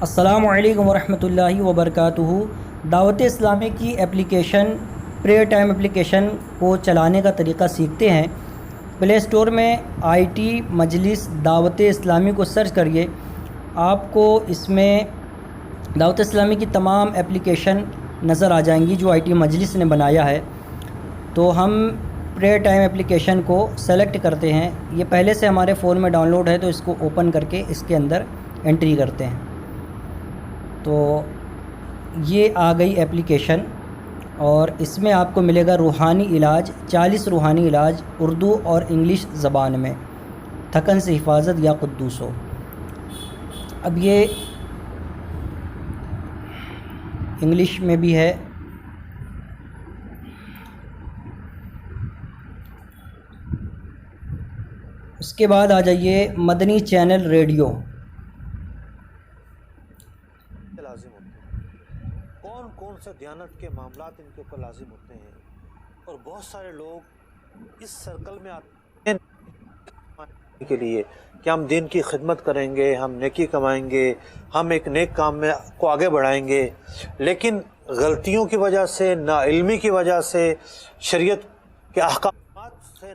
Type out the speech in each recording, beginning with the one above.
अस्सलामु अलैकुम वरहमतुल्लाहि वबरकातुहू। दावत इस्लामी की एप्लीकेशन प्रेयर टाइम एप्लीकेशन को चलाने का तरीक़ा सीखते हैं। प्ले स्टोर में IT मजलिस दावत इस्लामी को सर्च करिए। आपको इसमें दावत इस्लामी की तमाम एप्लीकेशन नज़र आ जाएंगी जो IT मजलिस ने बनाया है। तो हम प्रेयर टाइम एप्लीकेशन को सेलेक्ट करते हैं। ये पहले से हमारे फ़ोन में डाउनलोड है, तो इसको ओपन करके इसके अंदर एंट्री करते हैं। तो ये आ गई एप्लीकेशन और इसमें आपको मिलेगा रूहानी इलाज, 40 रूहानी इलाज उर्दू और इंग्लिश ज़बान में, थकन से हिफाजत या कुद्दूसो। अब ये इंग्लिश में भी है। उसके बाद आ जाइए मदनी चैनल रेडियो। लाजिम होते हैं, कौन कौन से दियानत के मामलात इनके ऊपर लाजिम होते हैं, और बहुत सारे लोग इस सर्कल में आते हैं के लिए कि हम दीन की खिदमत करेंगे, हम नेकी कमाएंगे, हम एक नेक काम में को आगे बढ़ाएंगे, लेकिन गलतियों की वजह से, नाइल्मी की वजह से, शरीयत के अहकामात से।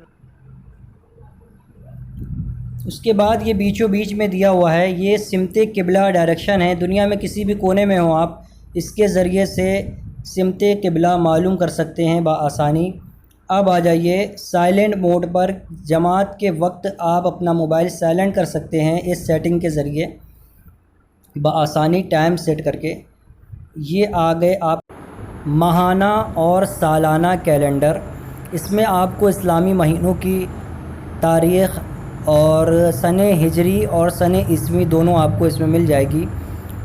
उसके बाद ये बीचों बीच में दिया हुआ है, ये सिमते किबला डायरेक्शन है। दुनिया में किसी भी कोने में हो आप, इसके ज़रिए से सिमते किबला मालूम कर सकते हैं बआसानी। अब आ जाइए साइलेंट मोड पर। जमात के वक्त आप अपना मोबाइल साइलेंट कर सकते हैं इस सेटिंग के ज़रिए बआसानी, टाइम सेट करके। ये आ गए आप माहाना और सालाना कैलेंडर। इसमें आपको इस्लामी महीनों की तारीख़ और सने हिजरी और सने ईस्वी दोनों आपको इसमें मिल जाएगी।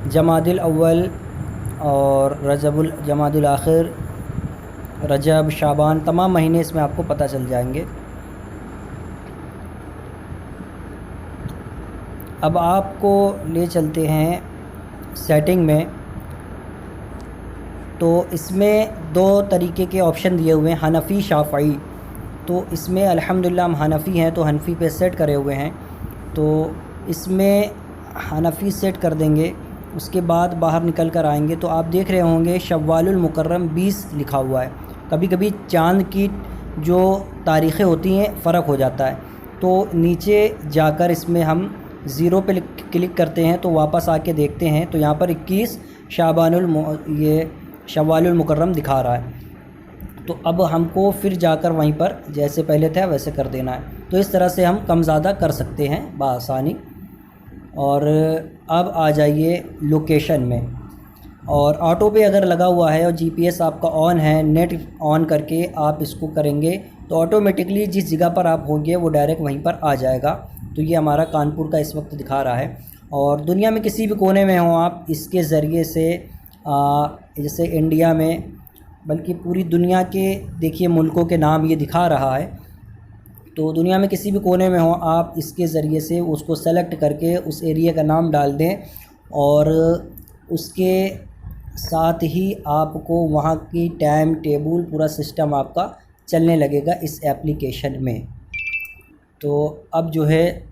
जमादुल अव्वल और जमादुल आखिर, रजब, शाबान, तमाम महीने इसमें आपको पता चल जाएंगे। अब आपको ले चलते हैं सेटिंग में। तो इसमें दो तरीके के ऑप्शन दिए हुए हैं, हनफ़ी, शाफ़ई। तो इसमें अल्हम्दुलिल्लाह हम हनफ़ी हैं तो हनफ़ी पे सेट करे हुए हैं, तो इसमें हनफ़ी सेट कर देंगे। उसके बाद बाहर निकल कर आएंगे तो आप देख रहे होंगे शव्वालुल मुकर्रम 20 लिखा हुआ है। कभी कभी चाँद की जो तारीख़ें होती हैं फ़र्क हो जाता है, तो नीचे जाकर इसमें हम ज़ीरो पे क्लिक करते हैं तो वापस आके देखते हैं तो यहाँ पर 21 शव्वालुल मुकर्रम दिखा रहा है। तो अब हमको फिर जाकर वहीं पर जैसे पहले था वैसे कर देना है। तो इस तरह से हम कम ज़्यादा कर सकते हैं बआसानी। और अब आ जाइए लोकेशन में, और ऑटो पे अगर लगा हुआ है और GPS आपका ऑन है, नेट ऑन करके आप इसको करेंगे तो ऑटोमेटिकली जिस जगह पर आप होंगे वो डायरेक्ट वहीं पर आ जाएगा। तो ये हमारा कानपुर का इस वक्त दिखा रहा है। और दुनिया में किसी भी कोने में हो आप, इसके ज़रिए से जैसे इंडिया में, बल्कि पूरी दुनिया के देखिए मुल्कों के नाम ये दिखा रहा है। तो दुनिया में किसी भी कोने में हो आप, इसके ज़रिए से उसको सेलेक्ट करके उस एरिया का नाम डाल दें और उसके साथ ही आपको वहाँ की टाइम टेबल, पूरा सिस्टम आपका चलने लगेगा इस एप्लीकेशन में। तो अब जो है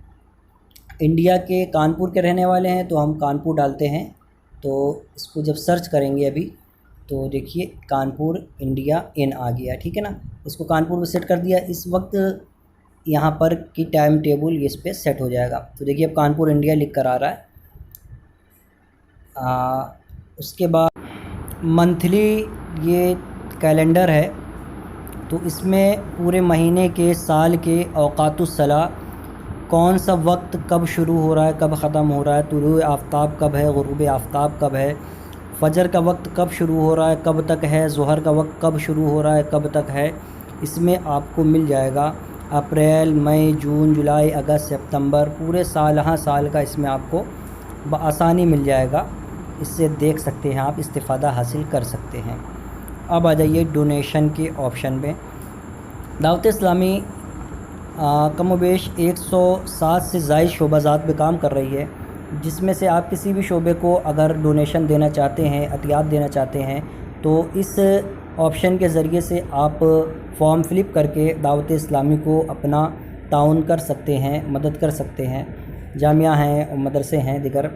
इंडिया के कानपुर के रहने वाले हैं तो हम कानपुर डालते हैं। तो इसको जब सर्च करेंगे अभी तो देखिए कानपुर इंडिया इन आ गया, ठीक है ना। इसको कानपुर में सेट कर दिया। इस वक्त यहाँ पर की टाइम टेबल इस पे सेट हो जाएगा। तो देखिए अब कानपुर इंडिया लिख कर आ रहा है। उसके बाद मंथली ये कैलेंडर है, तो इसमें पूरे महीने के, साल के औक़ातुस सला, कौन सा वक्त कब शुरू हो रहा है, कब ख़त्म हो रहा है, तुलूए आफ्ताब कब है, ग़ुरूब आफ्ताब कब है, फ़जर का वक्त कब शुरू हो रहा है, कब तक है, ज़ोहर का वक्त कब शुरू हो रहा है, कब तक है। इसमें आपको मिल जाएगा अप्रैल, मई, जून, जुलाई, अगस्त, सितंबर, पूरे साल का इसमें आपको बआसानी मिल जाएगा। इससे देख सकते हैं आप, इस्तिफ़ादा हासिल कर सकते हैं। अब आ जाइए डोनेशन के ऑप्शन में। दावत इस्लामी कमोबेश 107 से ज़ायद शोबाज़ात में काम कर रही है, जिसमें से आप किसी भी शोबे को अगर डोनेशन देना चाहते हैं, अतियात देना चाहते हैं, तो इस ऑप्शन के ज़रिए से आप फॉर्म फ़िलअप करके दावत इस्लामी को अपना ताउन कर सकते हैं, मदद कर सकते हैं। जामिया हैं और मदरसे हैं दिगर,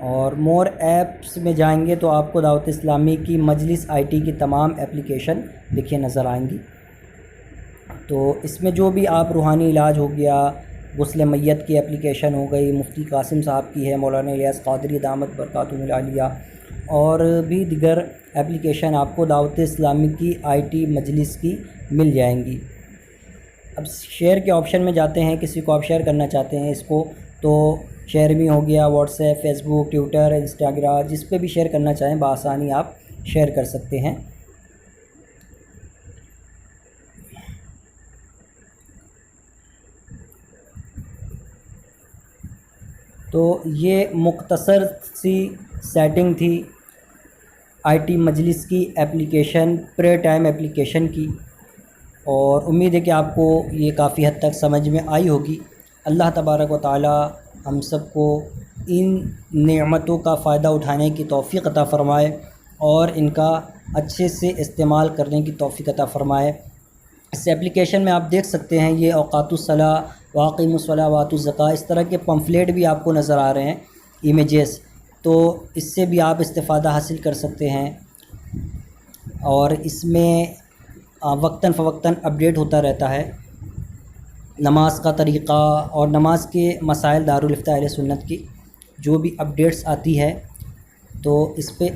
اور مور ایپس میں جائیں گے تو آپ کو دعوت اسلامی کی مجلس IT کی تمام اپلیکیشن دیکھیے نظر آئیں گی. تو اس میں جو بھی آپ روحانی علاج ہو گیا، غسل میت کی اپلیکیشن ہو گئی، مفتی قاسم صاحب کی ہے، مولانا الیاس قادری دامت برکاتہم العالیہ، اور بھی دیگر اپلیکیشن آپ کو دعوت اسلامی کی IT مجلس کی مل جائیں گی. اب شیئر کے آپشن میں جاتے ہیں، کسی کو آپ شیئر کرنا چاہتے ہیں اس کو، تو شیئر می ہو گیا، واٹس ایپ، فیس بک، ٹویٹر، انسٹاگرام، جس پہ بھی شیئر کرنا چاہیں بآسانی آپ شیئر کر سکتے ہیں. تو یہ مختصر سی سیٹنگ تھی IT مجلس کی اپلیکیشن، پرے ٹائم اپلیکیشن کی، اور امید ہے کہ آپ کو یہ کافی حد تک سمجھ میں آئی ہوگی. اللہ تبارک و تعالی ہم سب کو ان نعمتوں کا فائدہ اٹھانے کی توفیق عطا فرمائے اور ان کا اچھے سے استعمال کرنے کی توفیق عطا فرمائے. اس اپلیکیشن میں آپ دیکھ سکتے ہیں یہ اوقات الصلاۃ، واقیم الصلاۃ، وآتوا الزکاۃ، اس طرح کے پمفلیٹ بھی آپ کو نظر آ رہے ہیں، امیجز، تو اس سے بھی آپ استفادہ حاصل کر سکتے ہیں. اور اس میں وقتاً فوقتاً اپڈیٹ ہوتا رہتا ہے نماز کا طریقہ اور نماز کے مسائل. دارالفتہ اہل سنت کی جو بھی اپڈیٹس آتی ہے تو اس پہ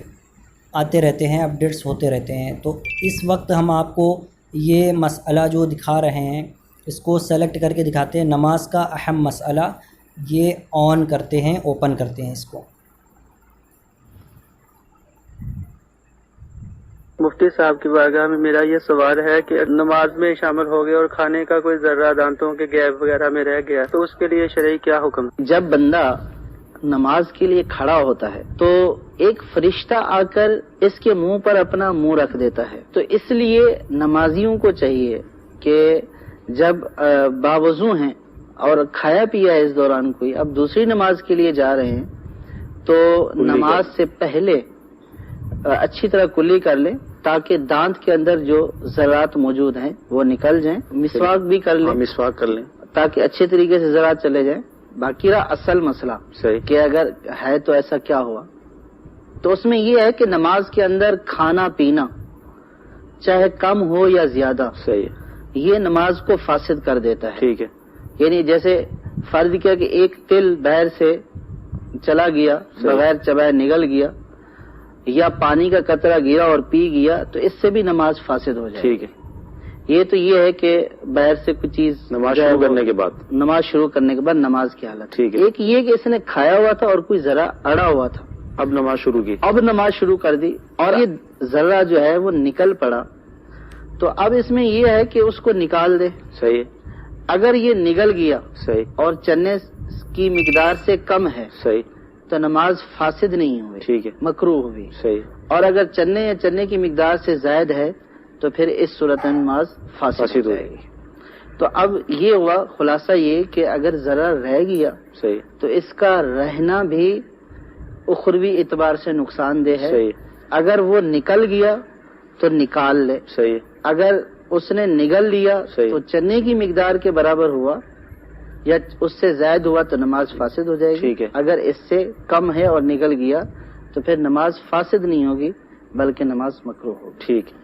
آتے رہتے ہیں، اپڈیٹس ہوتے رہتے ہیں. تو اس وقت ہم آپ کو یہ مسئلہ جو دکھا رہے ہیں اس کو سلیکٹ کر کے دکھاتے ہیں، نماز کا اہم مسئلہ، یہ آن کرتے ہیں، اوپن کرتے ہیں اس کو. مفتی صاحب کی بارگاہ میں میرا یہ سوال ہے کہ نماز میں شامل ہو گیا اور کھانے کا کوئی ذرہ دانتوں کے گیپ وغیرہ میں رہ گیا تو اس کے لیے شرعی کیا حکم؟ جب بندہ نماز کے لیے کھڑا ہوتا ہے تو ایک فرشتہ آ کر اس کے منہ پر اپنا منہ رکھ دیتا ہے، تو اس لیے نمازیوں کو چاہیے کہ جب باوضو ہیں اور کھایا پیا ہے اس دوران کوئی، اب دوسری نماز کے لیے جا رہے ہیں تو نماز سے پہلے اچھی طرح کلی کر لیں تاکہ دانت کے اندر جو ذرات موجود ہیں وہ نکل جائیں. مسواک بھی کر لیں، مسواک کر لیں تاکہ اچھے طریقے سے ذرات چلے جائیں. باقی رہا اصل مسئلہ صحیح کہ اگر ہے تو ایسا کیا ہوا، تو اس میں یہ ہے کہ نماز کے اندر کھانا پینا چاہے کم ہو یا زیادہ صحیح یہ نماز کو فاسد کر دیتا ہے. ٹھیک ہے، یعنی جیسے فرض کیا کہ ایک تل بہر سے چلا گیا، بغیر چبائے نگل گیا، یا پانی کا قطرہ گرا اور پی گیا، تو اس سے بھی نماز فاسد ہو جائے. ٹھیک ہے. یہ تو یہ ہے کہ بہر سے کچھ چیز نماز شروع کرنے کے بعد نماز کی حالت. ٹھیک ہے. ایک یہ کہ اس نے کھایا ہوا تھا اور کوئی ذرا اڑا ہوا تھا، اب نماز شروع کی، اب نماز شروع کر دی اور یہ ذرہ جو ہے وہ نکل پڑا، تو اب اس میں یہ ہے کہ اس کو نکال دے. صحیح. اگر یہ نگل گیا صحیح اور چنے کی مقدار سے کم ہے صحیح تو نماز فاسد نہیں ہوئی، ٹھیک ہے، مکروہ ہوئی. صحیح. اور اگر چنے یا چنے کی مقدار سے زائد ہے تو پھر اس صورت میں نماز فاسد ہو جائے گی. تو اب یہ ہوا خلاصہ یہ کہ اگر ذرا رہ گیا صحیح تو اس کا رہنا بھی اخروی اعتبار سے نقصان دہ ہے. صحیح. اگر وہ نکل گیا تو نکال لے، صحیح. اگر اس نے نگل لیا صحیح. تو چنے کی مقدار کے برابر ہوا یا اس سے زائد ہوا تو نماز فاسد ہو جائے گی. ٹھیک ہے. اگر اس سے کم ہے اور نگل گیا تو پھر نماز فاسد نہیں ہوگی بلکہ نماز مکروہ ہوگی. ٹھیک ہے.